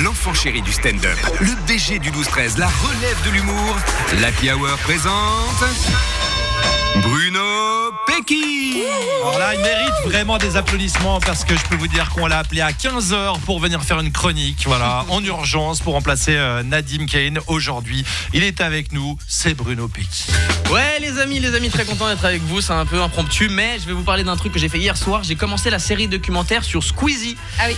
l'enfant chéri du stand-up, le BG du 12-13, la relève de l'humour, l'Happy Hour présente Bruno Pecky. Alors là, il mérite vraiment des applaudissements parce que je peux vous dire qu'on l'a appelé à 15h pour venir faire une chronique, voilà, en urgence pour remplacer Nadim Kane. Aujourd'hui, il est avec nous, c'est Bruno Pecky. Ouais les amis, très content d'être avec vous, c'est un peu impromptu, mais je vais vous parler d'un truc que j'ai fait hier soir. J'ai commencé la série documentaire sur Squeezie. Ah oui.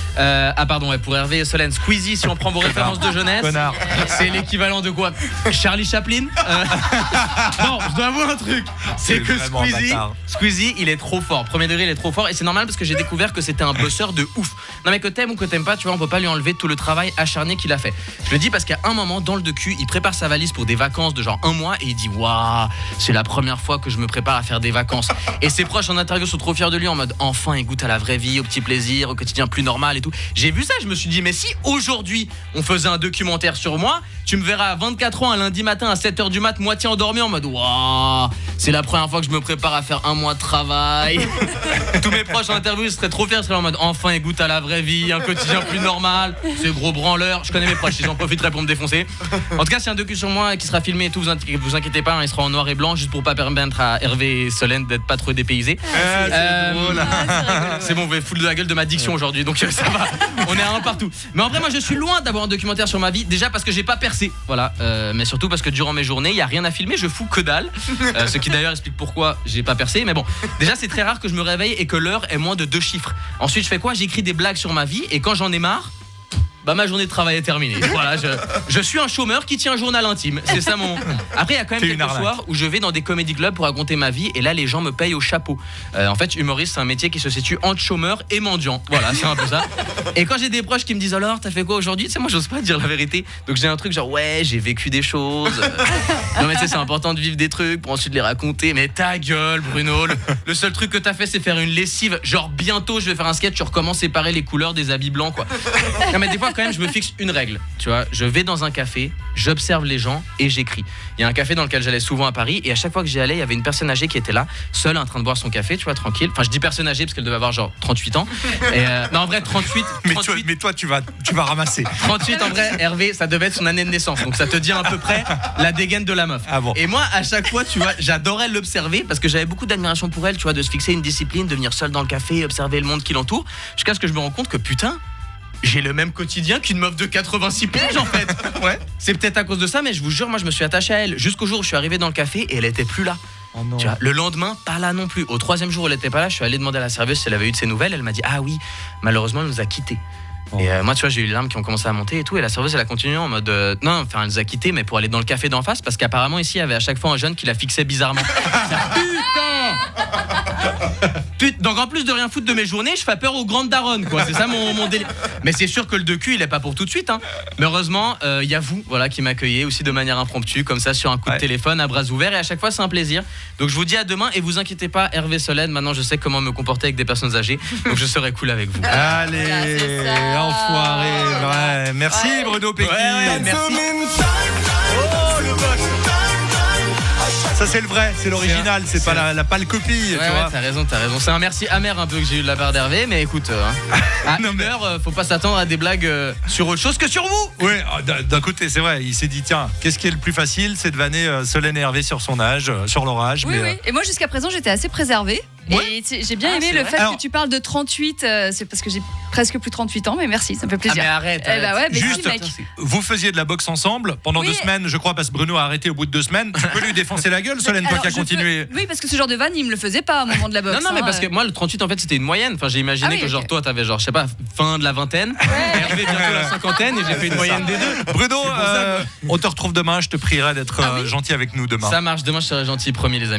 Pardon, pour Hervé et Solène, Squeezie, si on prend vos références de jeunesse, Connard. c'est l'équivalent de quoi? Charlie Chaplin. Non, je dois avouer un truc, c'est que vraiment Squeezie, il est trop fort. Premier degré, il est trop fort et c'est normal parce que j'ai découvert que c'était un bosseur de ouf. Non mais que t'aimes ou que t'aimes pas, tu vois, on peut pas lui enlever tout le travail acharné qu'il a fait. Je le dis parce qu'à un moment dans le docu, il prépare sa valise pour des vacances de genre 1 mois et il dit waouh, c'est la première fois que je me prépare à faire des vacances. Et ses proches en interview sont trop fiers de lui en mode enfin il goûte à la vraie vie, au petit plaisir, au quotidien plus normal et tout. J'ai vu ça, je me suis dit mais si aujourd'hui on faisait un documentaire sur moi, tu me verras à 24 ans un lundi matin à 7h du mat, moitié endormi en mode waouh, c'est la première fois que je me prépare à faire 1 mois de travail. Tous mes proches en interview ils seraient trop fiers, ils seraient en mode enfin il goûte à la vraie vie, un quotidien plus normal, ce gros branleur. Je connais mes proches, ils en profiteraient pour me défoncer. En tout cas c'est un docu sur moi qui sera filmé et tout, vous inquiétez pas, hein, il sera en noir et blanc juste pour pas permettre à Hervé et Solène d'être pas trop dépaysés. C'est bon, vous pouvez foutre de la gueule de ma diction aujourd'hui, donc ça va, on est à un partout. Mais en vrai moi je suis loin d'avoir un documentaire sur ma vie, déjà parce que j'ai pas percé, voilà, mais surtout parce que durant mes journées il y a rien à filmer, je fous que dalle, ce qui d'ailleurs explique pourquoi j'ai pas percé. Mais bon, déjà c'est très rare que je me réveille et que l'heure est moins de 2 chiffres. Ensuite je fais quoi? J'écris des blagues sur ma vie et quand j'en ai marre, bah ma journée de travail est terminée. Voilà, je suis un chômeur qui tient un journal intime. C'est ça mon. Après il y a quand même quelques soirs où je vais dans des comédie clubs pour raconter ma vie et là les gens me payent au chapeau. En fait humoriste c'est un métier qui se situe entre chômeur et mendiant. Voilà, c'est un peu ça. Et quand j'ai des proches qui me disent alors t'as fait quoi aujourd'hui, tu sais moi j'ose pas dire la vérité. Donc j'ai un truc genre ouais j'ai vécu des choses. Non mais tu sais c'est important de vivre des trucs pour ensuite les raconter. Mais ta gueule Bruno, le seul truc que t'as fait c'est faire une lessive. Genre bientôt je vais faire un sketch, tu recommences à séparer les couleurs des habits blancs quoi. Non mais des fois quand même je me fixe une règle, tu vois, je vais dans un café, j'observe les gens et j'écris. Il y a un café dans lequel j'allais souvent à Paris et à chaque fois que j'y allais, il y avait une personne âgée qui était là, seule en train de boire son café, tu vois, tranquille. Enfin, je dis personne âgée parce qu'elle devait avoir genre 38 ans. Et non, en vrai 38. Mais toi tu vas ramasser. 38 en vrai, Hervé, ça devait être son année de naissance. Donc ça te dit à peu près la dégaine de la meuf. Ah bon. Et moi à chaque fois, tu vois, j'adorais l'observer parce que j'avais beaucoup d'admiration pour elle, tu vois, de se fixer une discipline, de venir seule dans le café, observer le monde qui l'entoure, jusqu'à ce que je me rende compte que putain, j'ai le même quotidien qu'une meuf de 86 piges en fait. Ouais. C'est peut-être à cause de ça, mais je vous jure, moi je me suis attaché à elle jusqu'au jour où je suis arrivé dans le café et elle était plus là. Oh non. Tu vois, le lendemain, pas là non plus. Au 3e jour, elle était pas là. Je suis allé demander à la serveuse si elle avait eu de ses nouvelles. Elle m'a dit ah oui, malheureusement, elle nous a quittés. Et moi, tu vois, j'ai eu les larmes qui ont commencé à monter et tout. Et la serveuse, elle a continué en mode non, enfin, elle nous a quittés, mais pour aller dans le café d'en face, parce qu'apparemment ici, il y avait à chaque fois un jeune qui la fixait bizarrement. Putain. Donc en plus de rien foutre de mes journées, je fais peur aux grandes daronnes quoi, c'est ça mon délire. Mais c'est sûr que le docu il est pas pour tout de suite hein. Mais heureusement il y a vous voilà qui m'accueillez aussi de manière impromptue comme ça sur un coup de téléphone à bras ouverts et à chaque fois c'est un plaisir. Donc je vous dis à demain et vous inquiétez pas Hervé Solène, maintenant je sais comment me comporter avec des personnes âgées, donc je serai cool avec vous. Allez, voilà, enfoiré. Ouais, merci Bruno Pecky. Merci. Oh le boss. Ça c'est le vrai, c'est l'original, c'est pas la pâle copie, tu vois. T'as raison. C'est un merci amer un peu que j'ai eu de la part d'Hervé, mais écoute, à Non, une heure, faut pas s'attendre à des blagues sur autre chose que sur vous. Oui, d'un côté c'est vrai, il s'est dit tiens, qu'est-ce qui est le plus facile, c'est de vanner Solène et Hervé sur son âge, sur leur âge. Oui, oui. Et moi jusqu'à présent j'étais assez préservée. Ouais. Et j'ai bien aimé le fait que tu parles de 38, c'est parce que j'ai presque plus 38 ans, mais merci, ça me fait plaisir. Ah mais arrête. Bah ouais, mais juste, merci, mec. vous faisiez de la boxe ensemble pendant 2 semaines, je crois, parce que Bruno a arrêté au bout de 2 semaines. Tu peux lui défoncer la gueule, Solène, toi qui as continué. Oui, parce que ce genre de vanne, il me le faisait pas au moment de la boxe. Non, mais parce que moi, le 38, en fait, c'était une moyenne. Enfin, j'ai imaginé que genre toi, t'avais genre, je sais pas, fin de la vingtaine, Hervé bientôt la cinquantaine, et j'ai fait une moyenne des deux. Bruno, on te retrouve demain. Je te prierai d'être gentil avec nous demain. Ça marche. Demain, je serai gentil, promis, les amis.